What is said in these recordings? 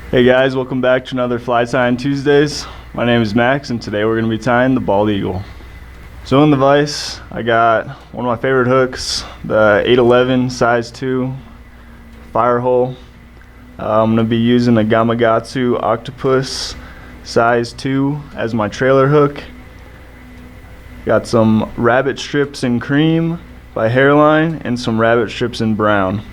Hey guys, welcome back to another Fly Tying Tuesdays. My name is Max and today we're going to be tying the bald eagle. So in the vise, I got one of my favorite hooks, the 811 size 2 fire hole. I'm going to be using a Gamakatsu Octopus size 2 as my trailer hook. Got some rabbit strips in cream by Hairline and some rabbit strips in brown.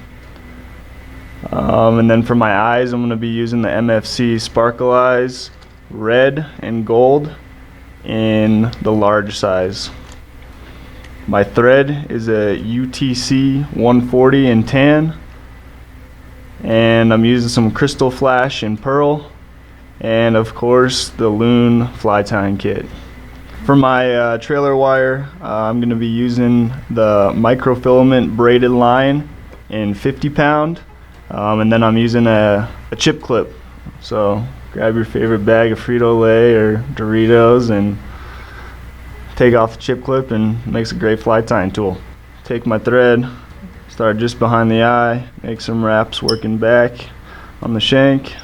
And then for my eyes, I'm going to be using the MFC Sparkle Eyes red and gold in the large size. My thread is a UTC 140 in tan, and I'm using some Crystal Flash in pearl, and of course the Loon fly tying kit. For my trailer wire, I'm going to be using the microfilament braided line in 50 pound. And then I'm using a chip clip. So grab your favorite bag of Frito-Lay or Doritos and take off the chip clip, and it makes a great fly tying tool. Take my thread, start just behind the eye, make some wraps working back on the shank.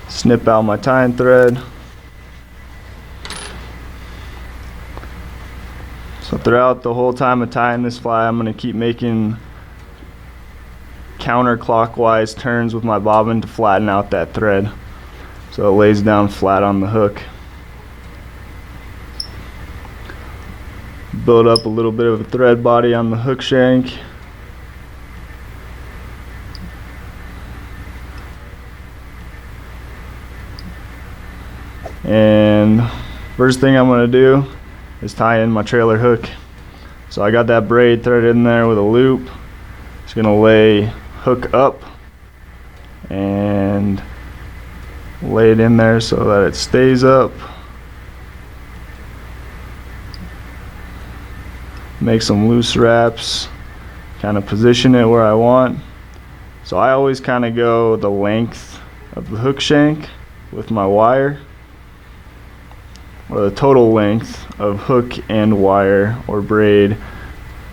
Snip out my tying thread. So throughout the whole time of tying this fly, I'm going to keep making counterclockwise turns with my bobbin to flatten out that thread so it lays down flat on the hook. Build up a little bit of a thread body on the hook shank. And first thing I'm going to do is tie in my trailer hook. So I got that braid threaded in there with a loop. Just going to lay hook up and lay it in there so that it stays up. Make some loose wraps, kind of position it where I want. So I always kind of go the length of the hook shank with my wire, or the total length of hook and wire or braid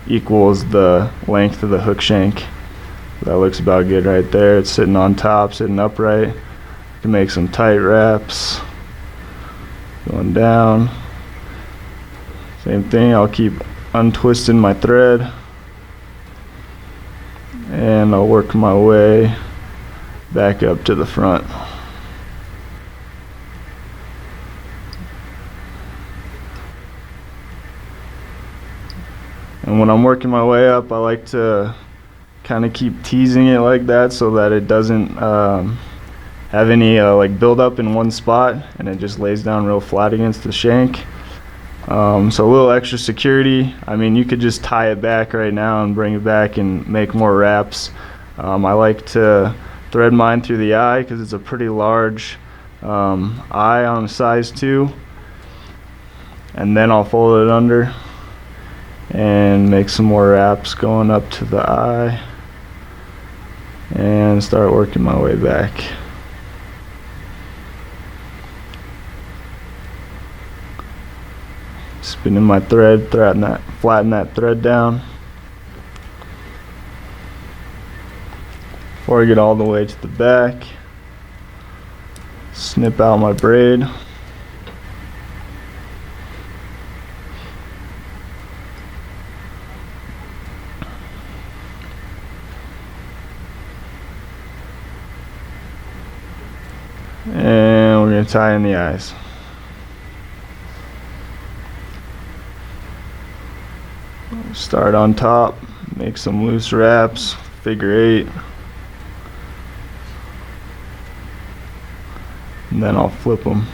equals the length of the hook shank. That looks about good right there. It's sitting on top, sitting upright. You can make some tight wraps. Going down. Same thing, I'll keep untwisting my thread. And I'll work my way back up to the front. And when I'm working my way up, I like to kind of keep teasing it like that so that it doesn't have any like build up in one spot, and it just lays down real flat against the shank. So a little extra security. I mean, you could just tie it back right now and bring it back and make more wraps. I like to thread mine through the eye because it's a pretty large eye on a size 2, and then I'll fold it under and make some more wraps going up to the eye and start working my way back. Spinning my thread, flatten that thread down before I get all the way to the back. Snip out my braid. And we're going to tie in the eyes. Start on top, make some loose wraps, figure 8. And then I'll flip them.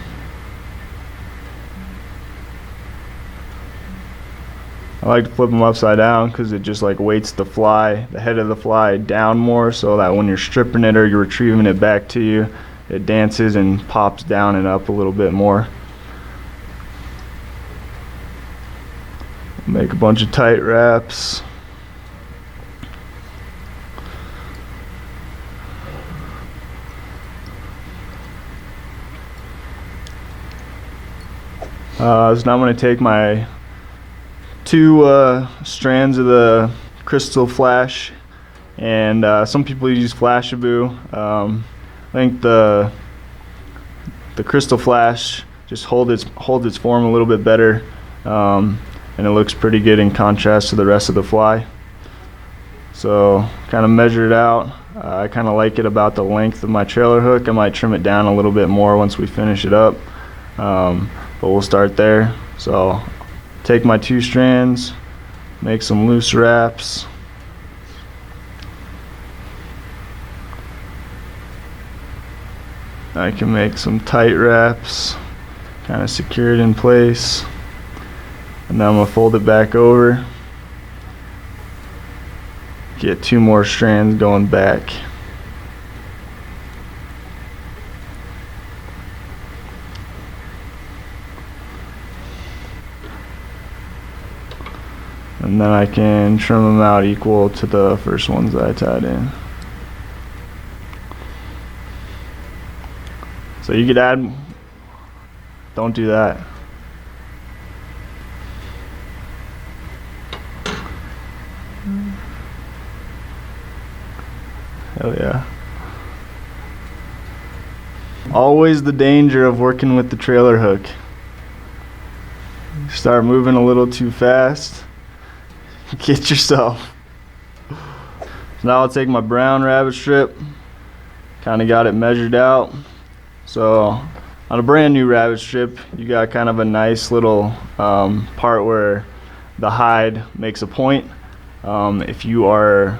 I like to flip them upside down because it just like weights the fly, the head of the fly down more, so that when you're stripping it or you're retrieving it back to you, it dances and pops down and up a little bit more. Make a bunch of tight wraps. So now I'm going to take my 2 strands of the crystal flash, and some people use Flashaboo. I think the crystal flash just holds its form a little bit better, and it looks pretty good in contrast to the rest of the fly. So kind of measure it out. I kind of like it about the length of my trailer hook. I might trim it down a little bit more once we finish it up, but we'll start there. So take my 2 strands, make some loose wraps. I can make some tight wraps, kind of secure it in place, and then I'm going to fold it back over, get 2 more strands going back. And then I can trim them out equal to the first ones that I tied in. So you could add, don't do that. Hell yeah. Always the danger of working with the trailer hook. You start moving a little too fast, get yourself. So now I'll take my brown rabbit strip, kind of got it measured out. So on a brand new rabbit strip, you got kind of a nice little part where the hide makes a point. If you are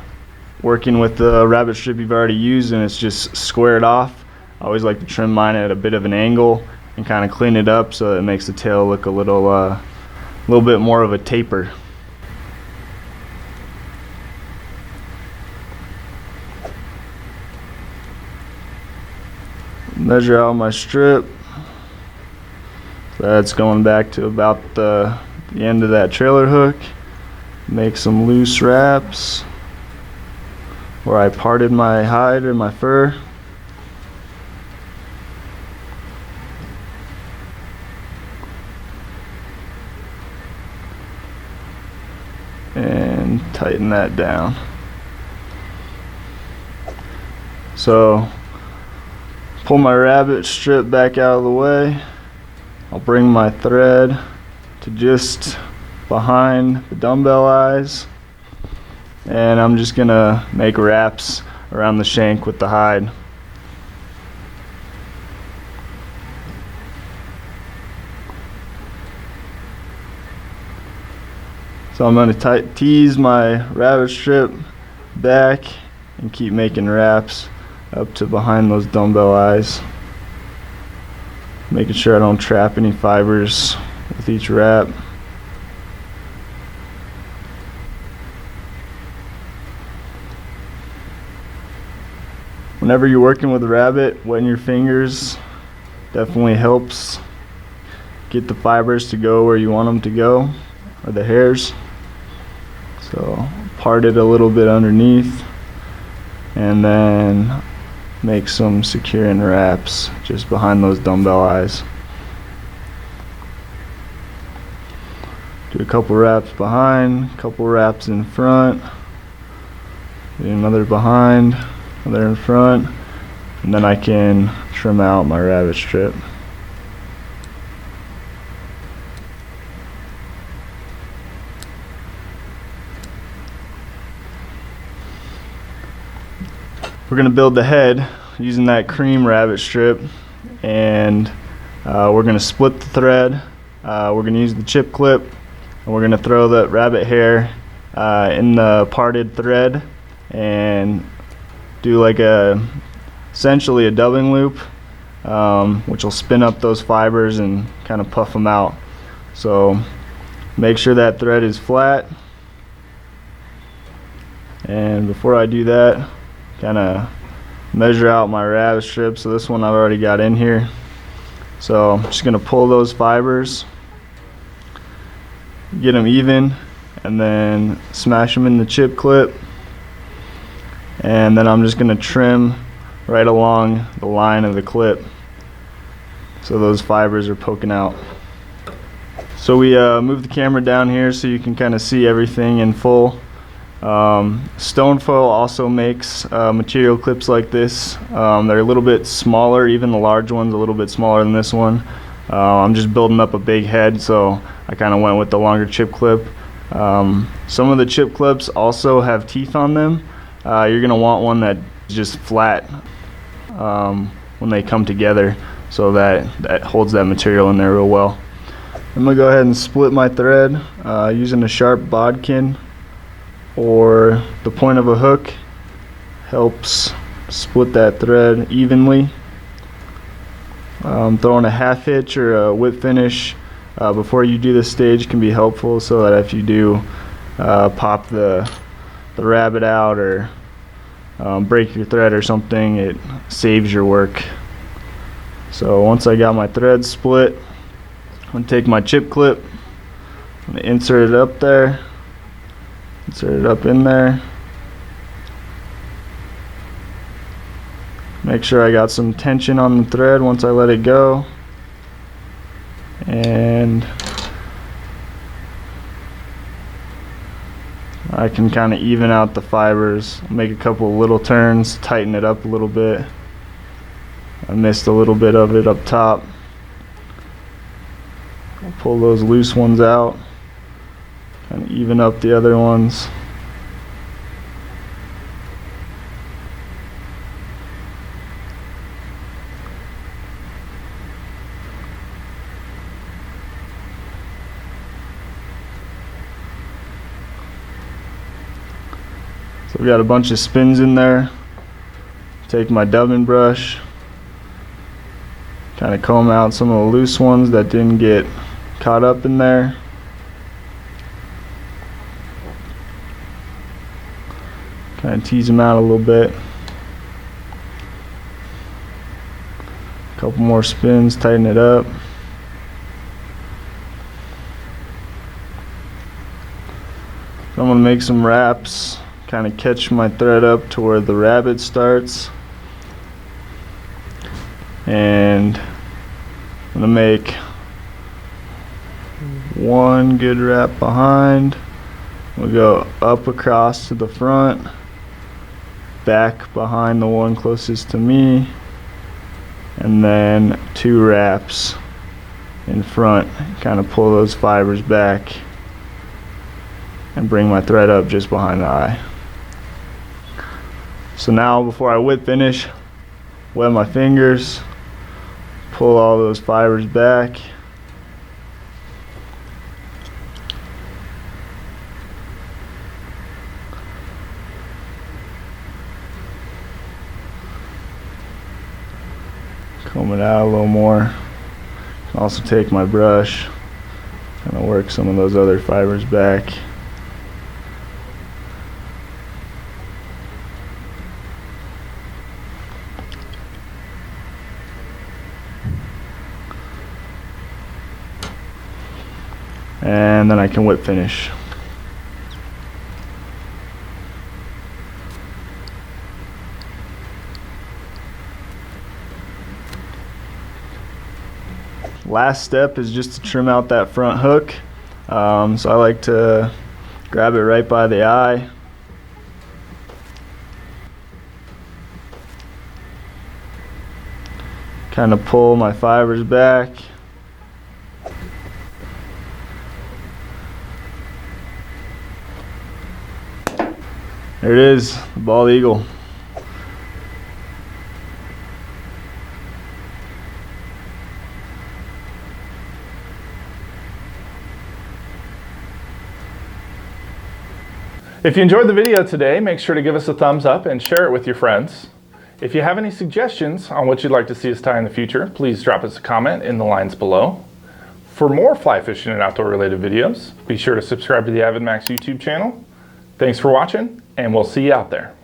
working with the rabbit strip you've already used and it's just squared off, I always like to trim mine at a bit of an angle and kind of clean it up so that it makes the tail look a little bit more of a taper. Measure out my strip. That's going back to about the end of that trailer hook. Make some loose wraps where I parted my hide or my fur. And tighten that down. So pull my rabbit strip back out of the way. I'll bring my thread to just behind the dumbbell eyes, and I'm just gonna make wraps around the shank with the hide. So I'm gonna tease my rabbit strip back and keep making wraps up to behind those dumbbell eyes, making sure I don't trap any fibers with each wrap. Whenever you're working with a rabbit, wetting your fingers definitely helps get the fibers to go where you want them to go, or the hairs. So part it a little bit underneath, and then make some securing wraps just behind those dumbbell eyes. Do a couple wraps behind, a couple wraps in front, do another behind, another in front, and then I can trim out my rabbit strip. We're going to build the head using that cream rabbit strip, and we're going to split the thread. We're going to use the chip clip, and we're going to throw the rabbit hair in the parted thread and do like essentially a doubling loop, which will spin up those fibers and kind of puff them out. So make sure that thread is flat, and before I do that, kind of measure out my rabbit strip. So this one I've already got in here, so I'm just gonna pull those fibers, get them even, and then smash them in the chip clip, and then I'm just gonna trim right along the line of the clip so those fibers are poking out. So we moved the camera down here so you can kind of see everything in full. Stonefoil also makes material clips like this. They're a little bit smaller, even the large one's a little bit smaller than this one. I'm just building up a big head, so I kind of went with the longer chip clip. Some of the chip clips also have teeth on them. You're going to want one that's just flat when they come together, so that holds that material in there real well. I'm going to go ahead and split my thread using a sharp bodkin or the point of a hook. Helps split that thread evenly. Throwing a half hitch or a whip finish before you do this stage can be helpful, so that if you do pop the rabbet out or break your thread or something, it saves your work. So once I got my thread split, I'm going to take my chip clip, I'm going to insert it up there, insert it up in there. Make sure I got some tension on the thread once I let it go. And I can kind of even out the fibers, make a couple of little turns, tighten it up a little bit. I missed a little bit of it up top. I'll pull those loose ones out, kind of even up the other ones. So we got a bunch of spins in there. Take my dubbing brush, kind of comb out some of the loose ones that didn't get caught up in there. Kind of tease them out a little bit. A couple more spins, tighten it up. So I'm going to make some wraps, kind of catch my thread up to where the rabbet starts. And I'm going to make one good wrap behind. We'll go up across to the front, back behind the one closest to me, and then two wraps in front. Kind of pull those fibers back and bring my thread up just behind the eye. So now, before I whip finish, wet my fingers, pull all those fibers back. Comb it out a little more. Also take my brush, kind of work some of those other fibers back. And then I can whip finish. Last step is just to trim out that front hook. So I like to grab it right by the eye. Kind of pull my fibers back. There it is, the bald eagle. If you enjoyed the video today, make sure to give us a thumbs up and share it with your friends. If you have any suggestions on what you'd like to see us tie in the future, please drop us a comment in the lines below. For more fly fishing and outdoor related videos, be sure to subscribe to the AvidMax YouTube channel. Thanks for watching, and we'll see you out there.